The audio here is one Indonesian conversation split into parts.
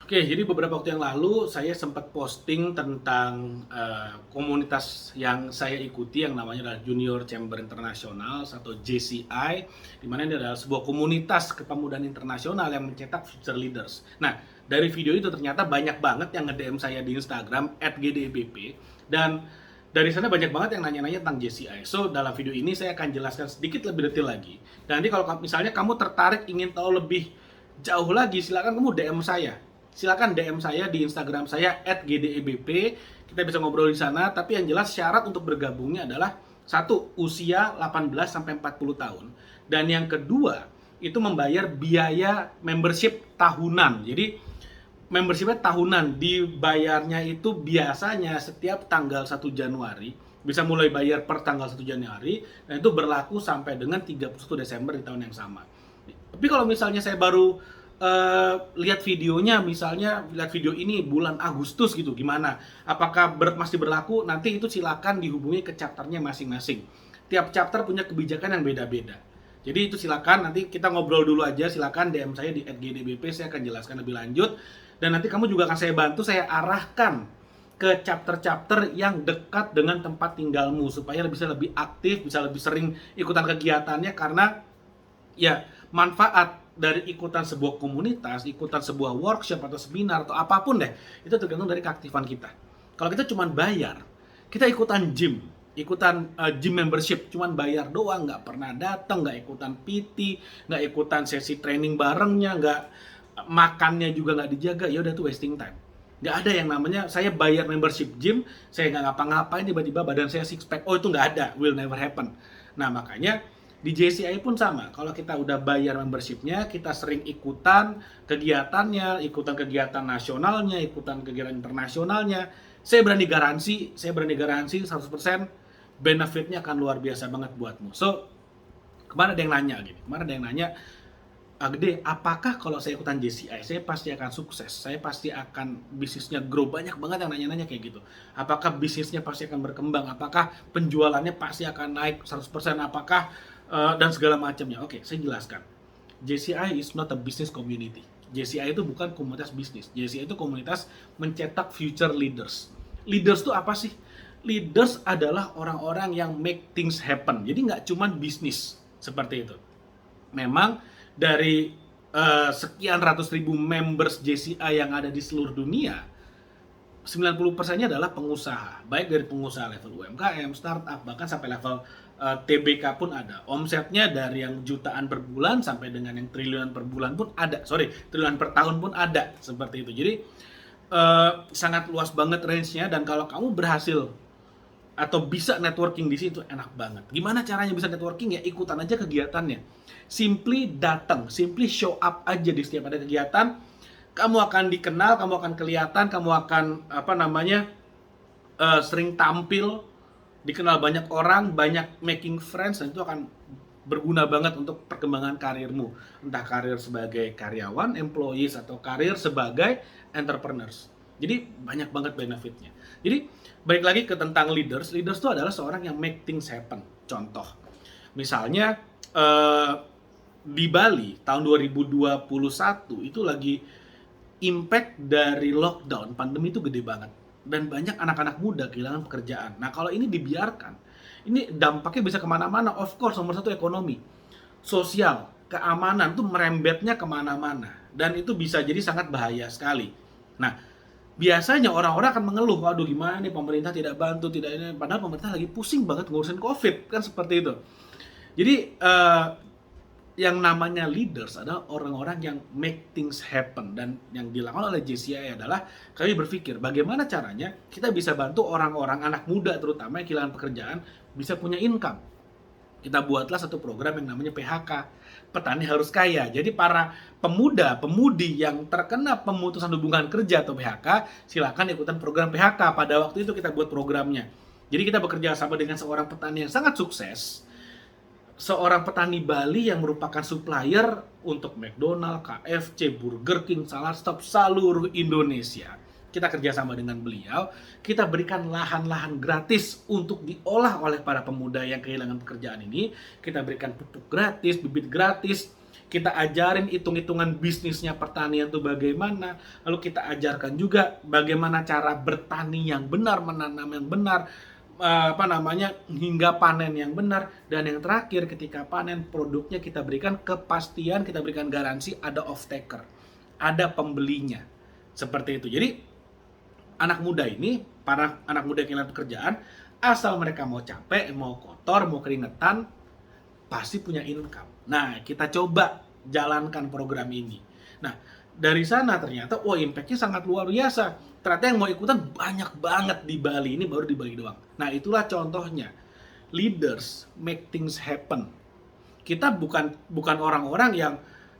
Oke, jadi beberapa waktu yang lalu saya sempat posting tentang komunitas yang saya ikuti yang namanya adalah Junior Chamber International atau JCI, di mana ini adalah sebuah komunitas kepemudaan internasional yang mencetak future leaders. Nah, dari video itu ternyata banyak banget yang nge-DM saya di Instagram @gdbp dan dari sana banyak banget yang nanya-nanya tentang JCI. So, dalam video ini saya akan jelaskan sedikit lebih detail lagi. Dan nanti kalau misalnya kamu tertarik ingin tahu lebih jauh lagi, silakan kamu DM saya. Silakan DM saya di Instagram saya @gdebp. Kita bisa ngobrol di sana, tapi yang jelas syarat untuk bergabungnya adalah satu, usia 18 sampai 40 tahun. Dan yang kedua, itu membayar biaya membership tahunan. Jadi membershipnya tahunan, dibayarnya itu biasanya setiap tanggal 1 Januari, bisa mulai bayar per tanggal 1 Januari, dan itu berlaku sampai dengan 31 Desember di tahun yang sama. Tapi kalau misalnya saya baru lihat videonya, misalnya lihat video ini bulan Agustus gitu, gimana? Apakah masih berlaku? Nanti itu silakan dihubungi ke chapternya masing-masing. Tiap chapter punya kebijakan yang beda-beda. Jadi itu silakan, nanti kita ngobrol dulu aja, silakan DM saya di @gdbp, saya akan jelaskan lebih lanjut. Dan nanti kamu juga akan saya bantu, saya arahkan ke chapter-chapter yang dekat dengan tempat tinggalmu supaya bisa lebih aktif, bisa lebih sering ikutan kegiatannya, karena ya manfaat dari ikutan sebuah komunitas, ikutan sebuah workshop atau seminar atau apapun deh, itu tergantung dari keaktifan kita. Kalau kita cuma bayar, kita ikutan gym, gym membership, cuman bayar doang, nggak pernah datang, nggak ikutan PT, nggak ikutan sesi training barengnya, nggak makannya juga nggak dijaga, ya udah tuh wasting time. Nggak ada yang namanya saya bayar membership gym, saya nggak ngapa-ngapain tiba-tiba badan saya six pack, oh itu nggak ada, will never happen. Nah makanya di JCI pun sama, kalau kita udah bayar membershipnya, kita sering ikutan kegiatannya, ikutan kegiatan nasionalnya, ikutan kegiatan internasionalnya, saya berani garansi 100% benefitnya akan luar biasa banget buatmu. So, kemarin ada yang nanya gini, kemarin ada yang nanya, Gede, apakah kalau saya ikutan JCI, saya pasti akan sukses, saya pasti akan bisnisnya grow, banyak banget yang nanya-nanya kayak gitu. Apakah bisnisnya pasti akan berkembang, apakah penjualannya pasti akan naik 100%, apakah dan segala macamnya. Oke, saya jelaskan. JCI is not a business community. JCI itu bukan komunitas bisnis. JCI itu komunitas mencetak future leaders. Leaders itu apa sih? Leaders adalah orang-orang yang make things happen. Jadi nggak cuma bisnis seperti itu. Memang dari sekian ratus ribu members JCI yang ada di seluruh dunia, 90%-nya adalah pengusaha, baik dari pengusaha level UMKM, startup, bahkan sampai level TBK pun ada. Omsetnya dari yang jutaan per bulan sampai dengan yang triliunan per bulan pun ada. Sorry, triliunan per tahun pun ada, seperti itu. Jadi sangat luas banget range-nya, dan kalau kamu berhasil atau bisa networking di situ enak banget. Gimana caranya bisa networking? Ya ikutan aja kegiatannya. Simply datang, simply show up aja di setiap ada kegiatan. Kamu akan dikenal, kamu akan kelihatan, kamu akan sering tampil, dikenal banyak orang, banyak making friends, dan itu akan berguna banget untuk perkembangan karirmu. Entah karir sebagai karyawan, employees, atau karir sebagai entrepreneurs. Jadi banyak banget benefitnya. Jadi balik lagi ke tentang leaders. Leaders itu adalah seorang yang make things happen. Contoh, misalnya di Bali tahun 2021 itu lagi impact dari lockdown, pandemi itu gede banget. Dan banyak anak-anak muda kehilangan pekerjaan. Nah kalau ini dibiarkan, ini dampaknya bisa kemana-mana. Of course, nomor satu ekonomi, sosial, keamanan tuh merembetnya kemana-mana. Dan itu bisa jadi sangat bahaya sekali. Nah, biasanya orang-orang akan mengeluh, waduh gimana nih pemerintah tidak bantu, tidak ini. Padahal pemerintah lagi pusing banget ngurusin COVID, kan seperti itu. Jadi yang namanya leaders adalah orang-orang yang make things happen, dan yang dilakukan oleh JCI adalah kami berpikir bagaimana caranya kita bisa bantu orang-orang anak muda terutama yang kehilangan pekerjaan bisa punya income. Kita buatlah satu program yang namanya PHK, petani harus kaya. Jadi para pemuda-pemudi yang terkena pemutusan hubungan kerja atau PHK, silakan ikutan program PHK. Pada waktu itu kita buat programnya. Jadi kita bekerja sama dengan seorang petani yang sangat sukses, seorang petani Bali yang merupakan supplier untuk McDonald, KFC, Burger King, Salad Stop seluruh Indonesia. Kita kerjasama dengan beliau, kita berikan lahan-lahan gratis untuk diolah oleh para pemuda yang kehilangan pekerjaan ini. Kita berikan pupuk gratis, bibit gratis, kita ajarin hitung-hitungan bisnisnya pertanian itu bagaimana, lalu kita ajarkan juga bagaimana cara bertani yang benar, menanam yang benar, hingga panen yang benar, dan yang terakhir ketika panen produknya kita berikan kepastian, kita berikan garansi, ada off taker, ada pembelinya, seperti itu. Jadi anak muda ini, para anak muda yang kehilangan pekerjaan, asal mereka mau capek, mau kotor, mau keringetan, pasti punya income. Nah, kita coba jalankan program ini. Nah, dari sana ternyata, impact-nya sangat luar biasa. Ternyata yang mau ikutan banyak banget di Bali, ini baru di Bali doang. Nah, itulah contohnya. Leaders make things happen. Kita bukan orang-orang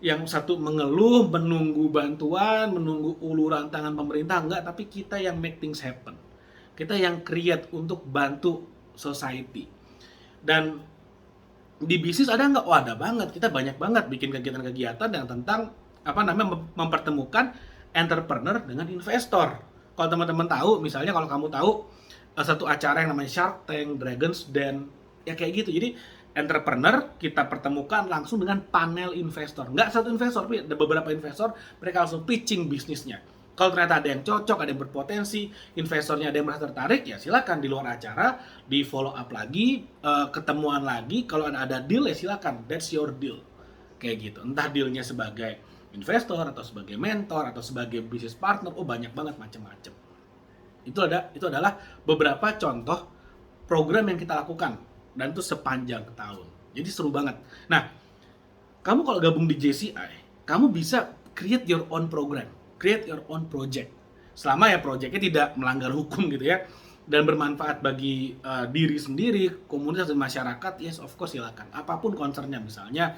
yang satu mengeluh, menunggu bantuan, menunggu uluran tangan pemerintah, enggak, tapi kita yang make things happen. Kita yang create untuk bantu society. Dan di bisnis ada nggak? Ada banget. Kita banyak banget bikin kegiatan-kegiatan yang tentang mempertemukan entrepreneur dengan investor. Kalau teman-teman tahu, misalnya kalau kamu tahu satu acara yang namanya Shark Tank, Dragon's Den, ya kayak gitu. Jadi entrepreneur kita pertemukan langsung dengan panel investor. Nggak satu investor, tapi ada beberapa investor, mereka langsung pitching bisnisnya. Kalau ternyata ada yang cocok, ada yang berpotensi, investornya ada yang merasa tertarik, ya silakan di luar acara, di follow up lagi, ketemuan lagi. Kalau ada deal, ya silakan, that's your deal. Kayak gitu. Entah dealnya sebagai investor, atau sebagai mentor, atau sebagai business partner, banyak banget macam-macam. Itu adalah beberapa contoh program yang kita lakukan, dan itu sepanjang tahun. Jadi seru banget. Nah, kamu kalau gabung di JCI, kamu bisa create your own program, create your own project. Selama ya projectnya tidak melanggar hukum gitu ya, dan bermanfaat bagi diri sendiri, komunitas dan masyarakat, yes of course silakan. Apapun concernnya, misalnya,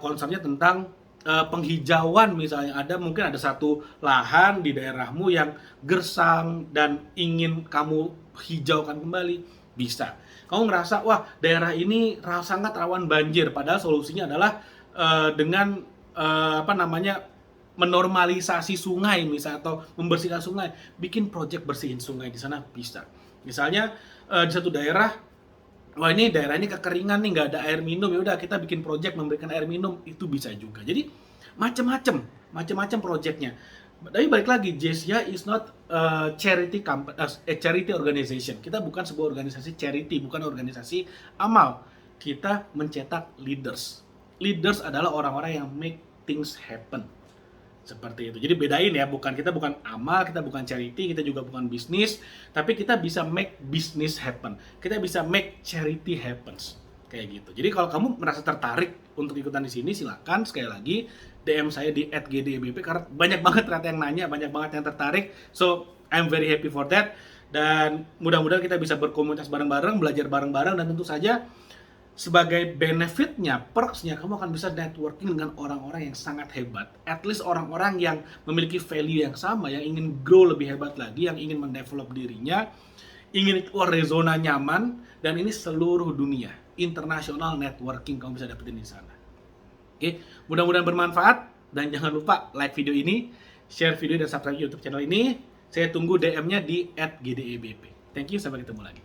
concernnya tentang penghijauan, misalnya mungkin ada satu lahan di daerahmu yang gersang dan ingin kamu hijaukan kembali, bisa. Kamu ngerasa, daerah ini sangat rawan banjir, padahal solusinya adalah dengan menormalisasi sungai misalnya, atau membersihkan sungai, bikin project bersihin sungai di sana, bisa. Misalnya di satu daerah, ini daerah ini kekeringan nih, nggak ada air minum, ya udah kita bikin project memberikan air minum, itu bisa juga. Jadi macam-macam projectnya. Tapi balik lagi, JCI is not a charity organization. Kita bukan sebuah organisasi charity, bukan organisasi amal. Kita mencetak leaders. Leaders adalah orang-orang yang make things happen. Seperti itu. Jadi bedain ya, kita bukan amal, kita bukan charity, kita juga bukan bisnis, tapi kita bisa make business happen. Kita bisa make charity happens. Kayak gitu. Jadi kalau kamu merasa tertarik untuk ikutan di sini, silakan sekali lagi DM saya di @gdebp, karena banyak banget ternyata yang nanya, banyak banget yang tertarik. So, I'm very happy for that. Dan mudah-mudahan kita bisa berkomunitas bareng-bareng, belajar bareng-bareng, dan tentu saja sebagai benefitnya, perksnya, kamu akan bisa networking dengan orang-orang yang sangat hebat. At least orang-orang yang memiliki value yang sama, yang ingin grow lebih hebat lagi, yang ingin mendevelop dirinya, ingin keluar dari zona nyaman, dan ini seluruh dunia. International networking kamu bisa dapetin di sana. Oke, mudah-mudahan bermanfaat, dan jangan lupa like video ini, share video, dan subscribe YouTube channel ini. Saya tunggu DM-nya di @gdebp. Thank you, sampai ketemu lagi.